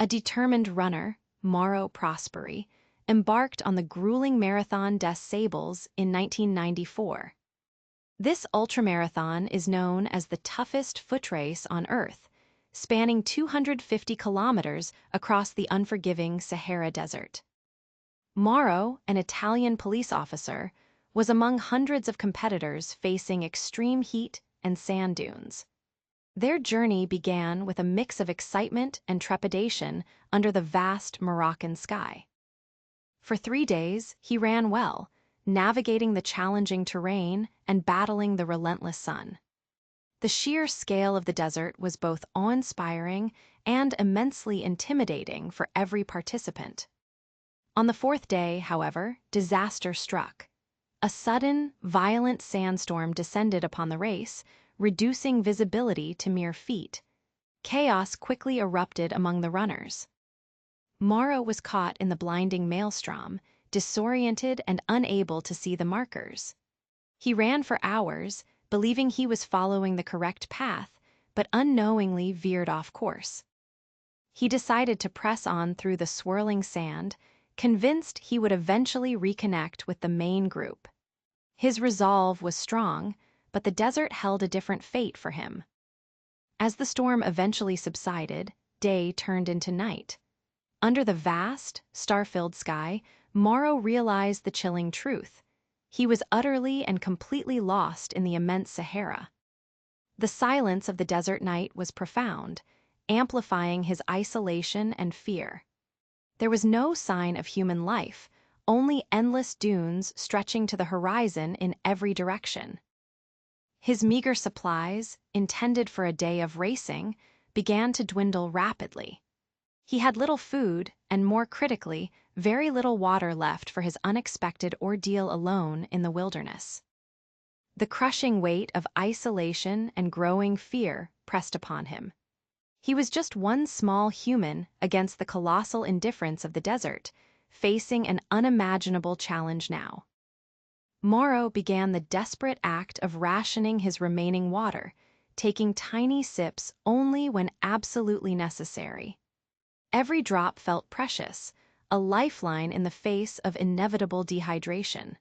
A determined runner, Mauro Prosperi, embarked on the grueling Marathon des Sables in 1994. This ultramarathon is known as the toughest foot race on Earth, spanning 250 kilometers across the unforgiving Sahara Desert. Mauro, an Italian police officer, was among hundreds of competitors facing extreme heat and sand dunes. Their journey began with a mix of excitement and trepidation under the vast Moroccan sky. For 3 days, he ran well, navigating the challenging terrain and battling the relentless sun. The sheer scale of the desert was both awe-inspiring and immensely intimidating for every participant. On the 4th day, however, disaster struck. A sudden, violent sandstorm descended upon the race, reducing visibility to mere feet. Chaos quickly erupted among the runners. Mauro was caught in the blinding maelstrom, disoriented and unable to see the markers. He ran for hours, believing he was following the correct path, but unknowingly veered off course. He decided to press on through the swirling sand, convinced he would eventually reconnect with the main group. His resolve was strong, but the desert held a different fate for him. As the storm eventually subsided, day turned into night. Under the vast, star-filled sky, Mauro realized the chilling truth. He was utterly and completely lost in the immense Sahara. The silence of the desert night was profound, amplifying his isolation and fear. There was no sign of human life, only endless dunes stretching to the horizon in every direction. His meager supplies, intended for a day of racing, began to dwindle rapidly. He had little food and, more critically, very little water left for his unexpected ordeal alone in the wilderness. The crushing weight of isolation and growing fear pressed upon him. He was just one small human against the colossal indifference of the desert, facing an unimaginable challenge now. Mauro began the desperate act of rationing his remaining water, taking tiny sips only when absolutely necessary. Every drop felt precious, a lifeline in the face of inevitable dehydration.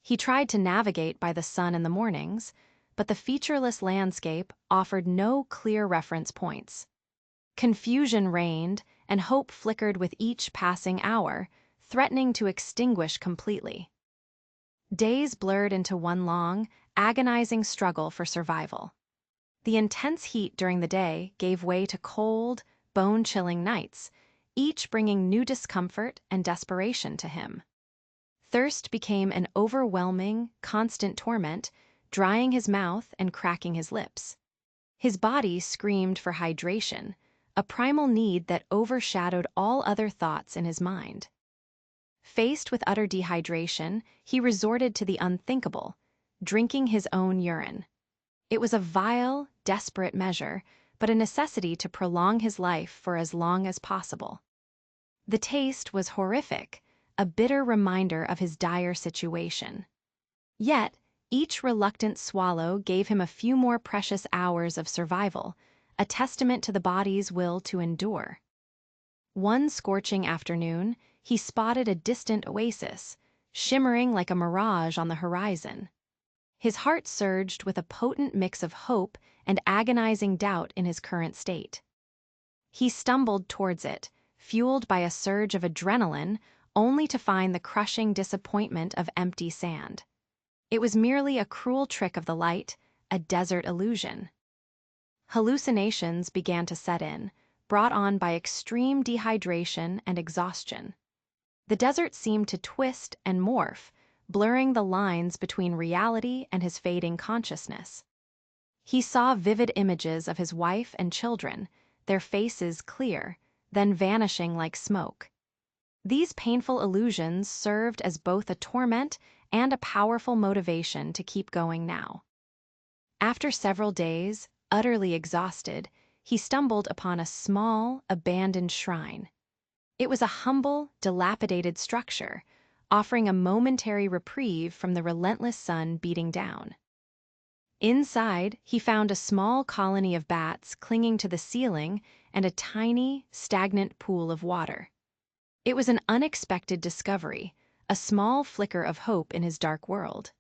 He tried to navigate by the sun in the mornings, but the featureless landscape offered no clear reference points. Confusion reigned, and hope flickered with each passing hour, threatening to extinguish completely. Days blurred into one long, agonizing struggle for survival. The intense heat during the day gave way to cold, bone-chilling nights, each bringing new discomfort and desperation to him. Thirst became an overwhelming, constant torment, drying his mouth and cracking his lips. His body screamed for hydration, a primal need that overshadowed all other thoughts in his mind. Faced with utter dehydration, he resorted to the unthinkable, drinking his own urine. It was a vile, desperate measure, but a necessity to prolong his life for as long as possible. The taste was horrific, a bitter reminder of his dire situation. Yet, each reluctant swallow gave him a few more precious hours of survival, a testament to the body's will to endure. One scorching afternoon, he spotted a distant oasis, shimmering like a mirage on the horizon. His heart surged with a potent mix of hope and agonizing doubt in his current state. He stumbled towards it, fueled by a surge of adrenaline, only to find the crushing disappointment of empty sand. It was merely a cruel trick of the light, a desert illusion. Hallucinations began to set in, brought on by extreme dehydration and exhaustion. The desert seemed to twist and morph, blurring the lines between reality and his fading consciousness. He saw vivid images of his wife and children, their faces clear, then vanishing like smoke. These painful illusions served as both a torment and a powerful motivation to keep going now. After several days, utterly exhausted, he stumbled upon a small, abandoned shrine. It was a humble, dilapidated structure, offering a momentary reprieve from the relentless sun beating down. Inside, he found a small colony of bats clinging to the ceiling and a tiny, stagnant pool of water. It was an unexpected discovery, a small flicker of hope in his dark world.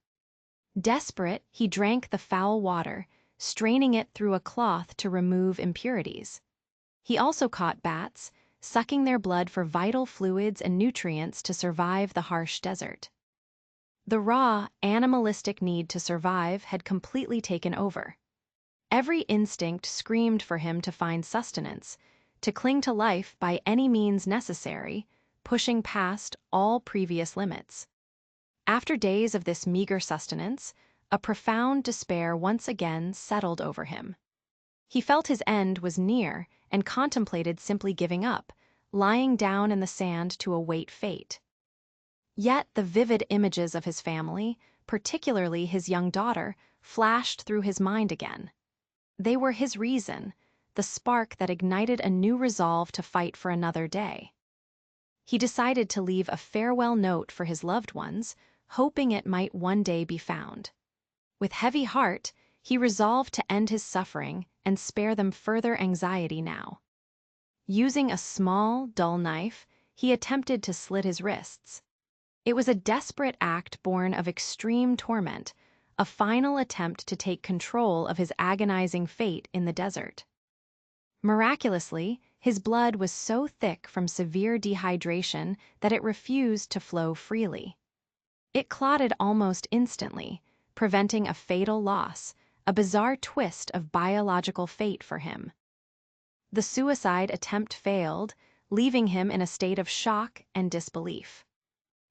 Desperate, he drank the foul water, straining it through a cloth to remove impurities. He also caught bats, sucking their blood for vital fluids and nutrients to survive the harsh desert. The raw, animalistic need to survive had completely taken over. Every instinct screamed for him to find sustenance, to cling to life by any means necessary, pushing past all previous limits. After days of this meager sustenance, a profound despair once again settled over him. He felt his end was near and contemplated simply giving up, lying down in the sand to await fate. Yet the vivid images of his family, particularly his young daughter, flashed through his mind again. They were his reason, the spark that ignited a new resolve to fight for another day. He decided to leave a farewell note for his loved ones, hoping it might one day be found. With heavy heart, he resolved to end his suffering and spare them further anxiety now. Using a small, dull knife, he attempted to slit his wrists. It was a desperate act born of extreme torment, a final attempt to take control of his agonizing fate in the desert. Miraculously, his blood was so thick from severe dehydration that it refused to flow freely. It clotted almost instantly, preventing a fatal loss, a bizarre twist of biological fate for him. The suicide attempt failed, leaving him in a state of shock and disbelief.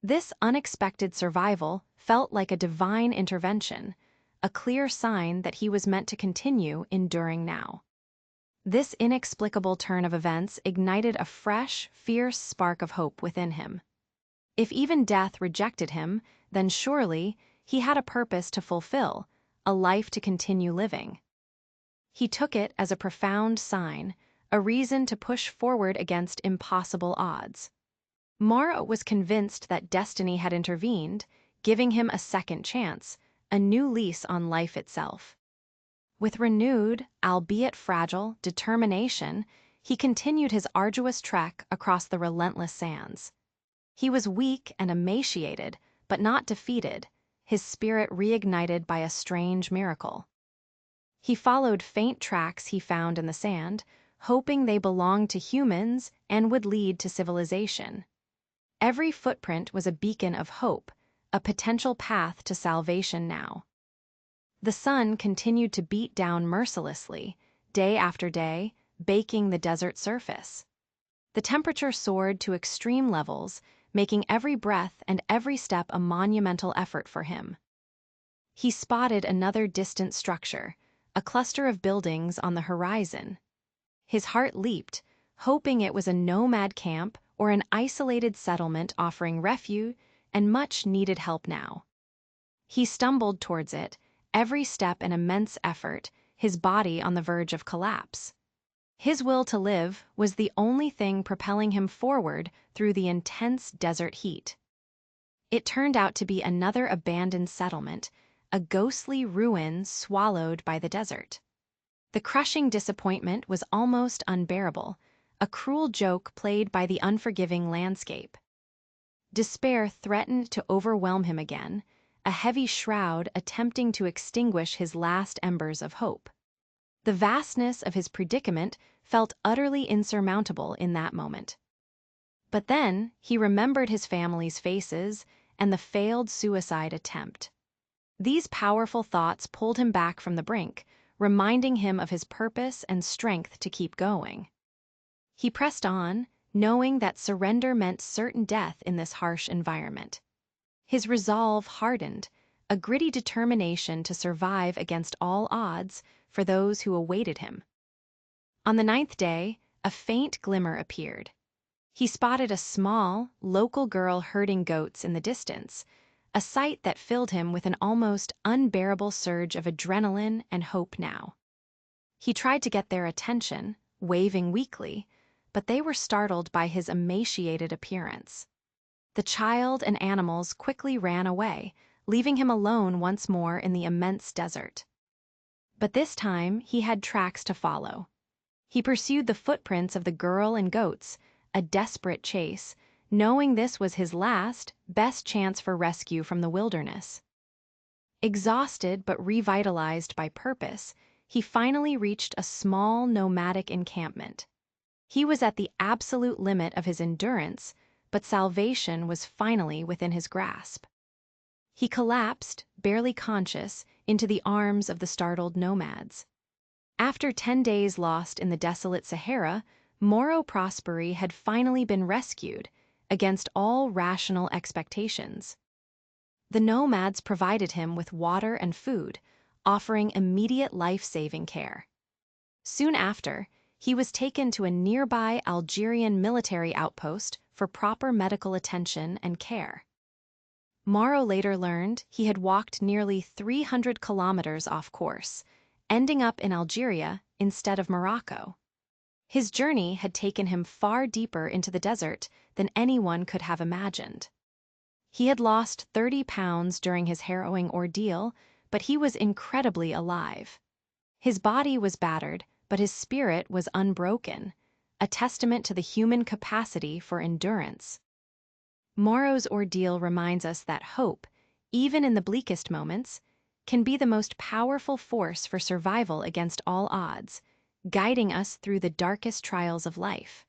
This unexpected survival felt like a divine intervention, a clear sign that he was meant to continue enduring now. This inexplicable turn of events ignited a fresh, fierce spark of hope within him. If even death rejected him, then surely he had a purpose to fulfill, a life to continue living. He took it as a profound sign, a reason to push forward against impossible odds. Mauro was convinced that destiny had intervened, giving him a second chance, a new lease on life itself. With renewed, albeit fragile, determination, he continued his arduous trek across the relentless sands. He was weak and emaciated, but not defeated, his spirit reignited by a strange miracle. He followed faint tracks he found in the sand, hoping they belonged to humans and would lead to civilization. Every footprint was a beacon of hope, a potential path to salvation now. The sun continued to beat down mercilessly, day after day, baking the desert surface. The temperature soared to extreme levels, making every breath and every step a monumental effort for him. He spotted another distant structure, a cluster of buildings on the horizon. His heart leaped, hoping it was a nomad camp or an isolated settlement offering refuge and much-needed help now. He stumbled towards it, every step an immense effort, his body on the verge of collapse. His will to live was the only thing propelling him forward through the intense desert heat. It turned out to be another abandoned settlement, a ghostly ruin swallowed by the desert. The crushing disappointment was almost unbearable, a cruel joke played by the unforgiving landscape. Despair threatened to overwhelm him again, a heavy shroud attempting to extinguish his last embers of hope. The vastness of his predicament felt utterly insurmountable in that moment. But then he remembered his family's faces and the failed suicide attempt. These powerful thoughts pulled him back from the brink, reminding him of his purpose and strength to keep going. He pressed on, knowing that surrender meant certain death in this harsh environment. His resolve hardened, a gritty determination to survive against all odds for those who awaited him. On the 9th day, a faint glimmer appeared. He spotted a small, local girl herding goats in the distance, a sight that filled him with an almost unbearable surge of adrenaline and hope now. He tried to get their attention, waving weakly, but they were startled by his emaciated appearance. The child and animals quickly ran away, leaving him alone once more in the immense desert. But this time he had tracks to follow. He pursued the footprints of the girl and goats, a desperate chase, knowing this was his last, best chance for rescue from the wilderness. Exhausted but revitalized by purpose, he finally reached a small nomadic encampment. He was at the absolute limit of his endurance, but salvation was finally within his grasp. He collapsed, barely conscious, into the arms of the startled nomads. After 10 days lost in the desolate Sahara, Mauro Prosperi had finally been rescued, against all rational expectations. The nomads provided him with water and food, offering immediate life-saving care. Soon after, he was taken to a nearby Algerian military outpost for proper medical attention and care. Mauro later learned he had walked nearly 300 kilometers off course, ending up in Algeria instead of Morocco. His journey had taken him far deeper into the desert than anyone could have imagined. He had lost 30 pounds during his harrowing ordeal, but he was incredibly alive. His body was battered, but his spirit was unbroken, a testament to the human capacity for endurance. Mauro's ordeal reminds us that hope, even in the bleakest moments, can be the most powerful force for survival against all odds, guiding us through the darkest trials of life.